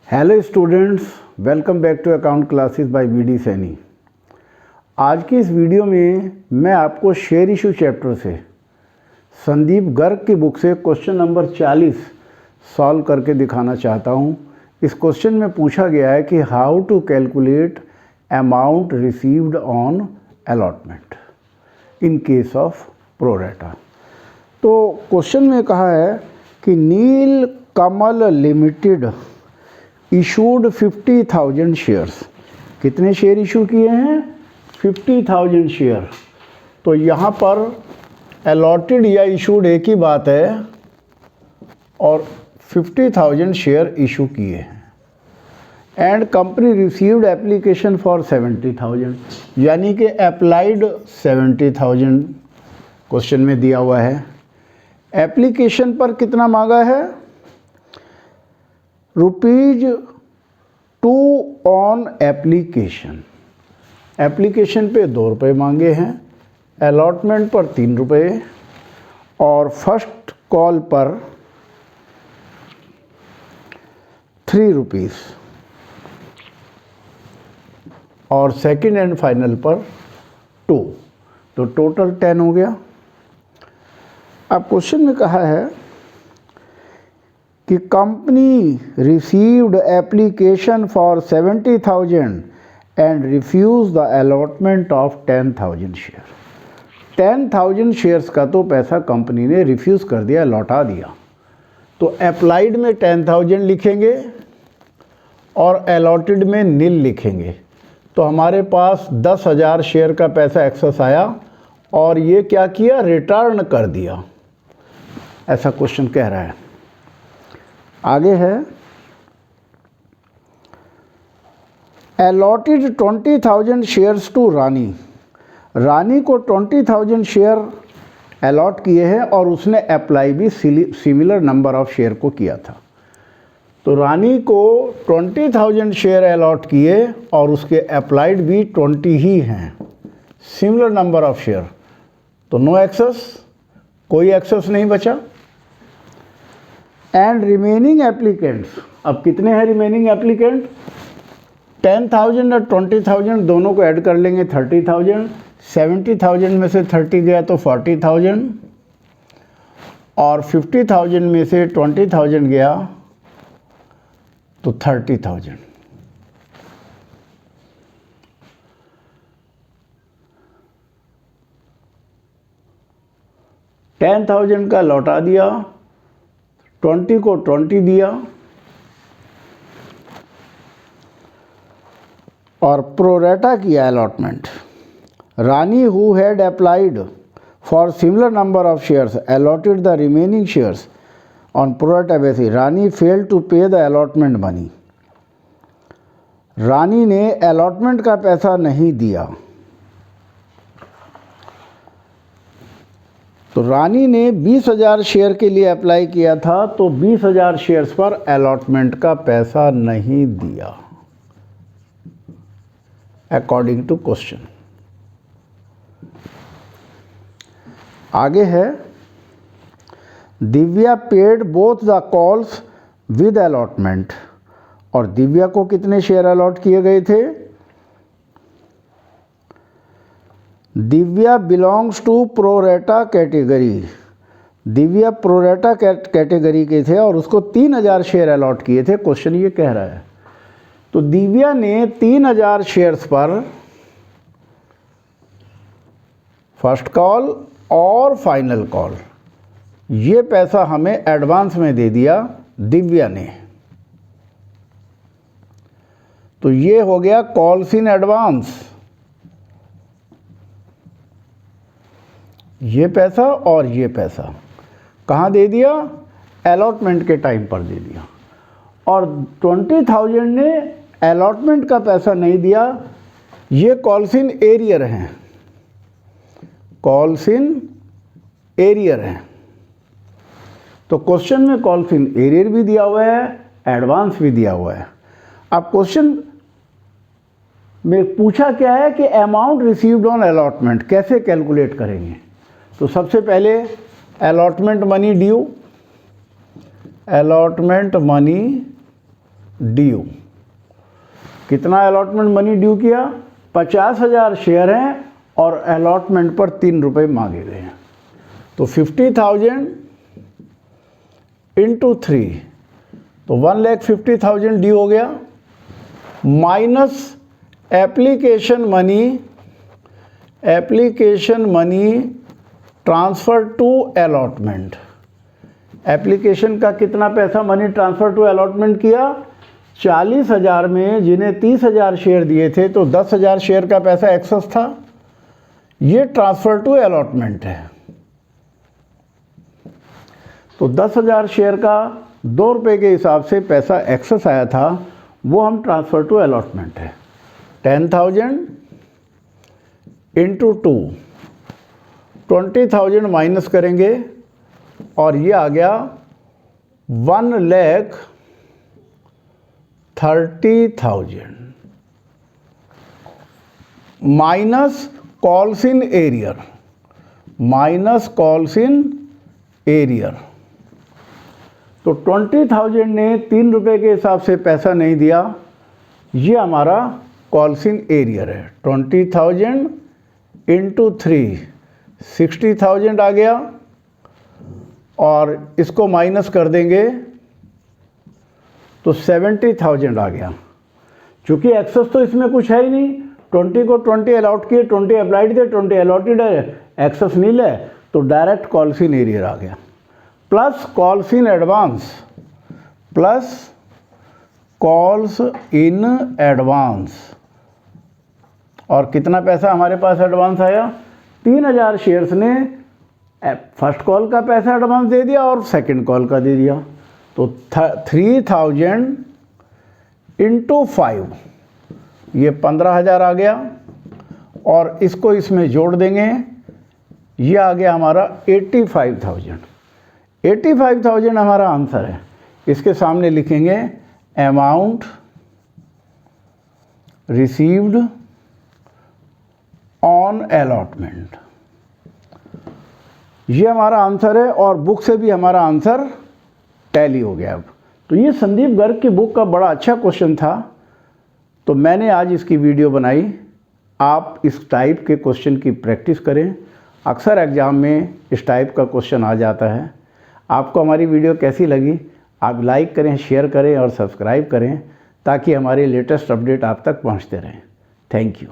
Hello students, welcome back to account classes by BD Saini. आज की इस वीडियो में मैं आपको शेयर इशू चैप्टर से संदीप गर्ग की बुक से क्वेश्चन नंबर 40 सॉल्व करके दिखाना चाहता हूं। इस क्वेश्चन में पूछा गया है कि how to calculate amount received on allotment in case of pro rata. तो क्वेश्चन में कहा है कि Neel Kamal limited issued 50,000 shares. कितने शेयर इशू किए हैं? 50,000 शेयर। तो यहाँ पर अलॉटेड या इशूड एक ही बात है और 50,000 शेयर इशू किए हैं। And company received application for 70,000, यानी कि अप्लाइड 70,000 क्वेश्चन में दिया हुआ है। एप्लीकेशन पर कितना मांगा है? ₹2 ऑन एप्लीकेशन। एप्लीकेशन पे 2 रुपये मांगे हैं, अलॉटमेंट पर 3 रुपये और फर्स्ट कॉल पर 3 रुपीज़ और सेकंड एंड फाइनल पर 2, तो टोटल 10 हो गया। अब क्वेश्चन में कहा है कि company received application for 70,000 and refuse the allotment of 10,000 share. 10,000 shares का तो पैसा कंपनी ने रिफ्यूज़ कर दिया, लौटा दिया। तो अप्लाइड में 10,000 लिखेंगे और अलॉटेड में नील लिखेंगे। तो हमारे पास 10,000 शेयर का पैसा एक्सेस आया और ये क्या किया? रिटर्न कर दिया। ऐसा क्वेश्चन कह रहा है। आगे है अलॉटेड 20,000 शेयर्स टू रानी। रानी को 20,000 शेयर अलॉट किए हैं और उसने अप्लाई भी सिमिलर नंबर ऑफ शेयर को किया था। तो रानी को 20,000 शेयर अलॉट किए और उसके अप्लाइड भी 20 ही हैं, सिमिलर नंबर ऑफ शेयर। तो नो एक्सेस, कोई एक्सेस नहीं बचा। एंड रिमेनिंग एप्लीकेंट्स, अब कितने हैं रिमेनिंग एप्लीकेंट? 10,000 और 20,000 दोनों को ऐड कर लेंगे 30,000। 70,000 में से 30 गया तो 40,000 और 50,000 में से 20,000 गया तो 30,000। $10,000 का लौटा दिया, 20 को 20 दिया और प्रोरेटा किया allotment. Rani who had applied for similar number of shares allotted the remaining shares on pro rata basis. Rani failed to pay the allotment money. Rani ने अलॉटमेंट का पैसा नहीं दिया। तो रानी ने 20,000 शेयर के लिए अप्लाई किया था, तो 20,000 शेयर्स पर अलॉटमेंट का पैसा नहीं दिया अकॉर्डिंग टू क्वेश्चन। आगे है Divya paid both the calls with allotment. और दिव्या को कितने शेयर अलॉट किए गए थे? Divya belongs to pro rata category. Divya pro rata category के थे और उसको 3,000 शेयर अलॉट किए थे। क्वेश्चन ये कह रहा है। तो दिव्या ने 3,000 शेयर्स पर फर्स्ट कॉल और फाइनल कॉल, ये पैसा हमें एडवांस में दे दिया दिव्या ने। तो ये हो गया कॉल्स इन एडवांस। ये पैसा और ये पैसा कहाँ दे दिया? अलॉटमेंट के टाइम पर दे दिया। और 20,000 ने अलॉटमेंट का पैसा नहीं दिया। ये कॉल्स इन एरियर हैं, कॉल्स इन एरियर हैं। तो क्वेश्चन में कॉल्स इन एरियर भी दिया हुआ है, एडवांस भी दिया हुआ है। अब क्वेश्चन में पूछा क्या है कि अमाउंट रिसीव्ड ऑन अलॉटमेंट कैसे कैलकुलेट करेंगे? तो सबसे पहले allotment money due, allotment money due. कितना अलॉटमेंट मनी ड्यू किया? 50,000 शेयर हैं और अलॉटमेंट पर 3 रुपये मांगे गए हैं। तो 50,000 इंटू 3, तो 1,50,000 ड्यू हो गया, minus application money transfer to allotment. Application का कितना पैसा मनी ट्रांसफ़र टू अलॉटमेंट किया? 40,000 में जिन्हें 30,000 शेयर दिए थे तो 10,000 शेयर का पैसा एक्सेस था। ये ट्रांसफ़र टू अलॉटमेंट है। तो 10,000 शेयर का 2 रुपये के हिसाब से पैसा एक्सेस आया था, वो हम ट्रांसफ़र टू अलॉटमेंट है। 10,000 इंटू 2, 20,000 माइनस करेंगे और ये आ गया 1,30,000 माइनस कॉल्स इन एरियर। तो 20,000 ने 3 रुपये के हिसाब से पैसा नहीं दिया, ये हमारा कॉल्स इन एरियर है। 20,000 इंटू 3, 60,000 आ गया और इसको माइनस कर देंगे तो 70,000 आ गया। चूँकि एक्सेस तो इसमें कुछ है ही नहीं, 20 को 20 अलॉट किए, 20 अप्लाइड थे, 20 अलॉटेड है, एक्सेस नील है, तो डायरेक्ट कॉल्स इन एरियर आ गया। प्लस कॉल्स इन एडवांस, और कितना पैसा हमारे पास एडवांस आया? 3,000 शेयर्स ने फर्स्ट कॉल का पैसा एडवांस दे दिया और सेकंड कॉल का दे दिया। तो 3,000 इंटू 5, ये 15,000 आ गया और इसको इसमें जोड़ देंगे, ये आ गया हमारा 85,000। 85,000 हमारा आंसर है। इसके सामने लिखेंगे अमाउंट रिसीव्ड ऑन अलॉटमेंट। ये हमारा आंसर है और बुक से भी हमारा आंसर टैली हो गया। अब तो ये संदीप गर्ग की बुक का बड़ा अच्छा क्वेश्चन था, तो मैंने आज इसकी वीडियो बनाई। आप इस टाइप के क्वेश्चन की प्रैक्टिस करें, अक्सर एग्ज़ाम में इस टाइप का क्वेश्चन आ जाता है। आपको हमारी वीडियो कैसी लगी? आप लाइक करें, शेयर करें और सब्सक्राइब करें ताकि हमारे लेटेस्ट अपडेट आप तक पहुंचते रहें। Thank you.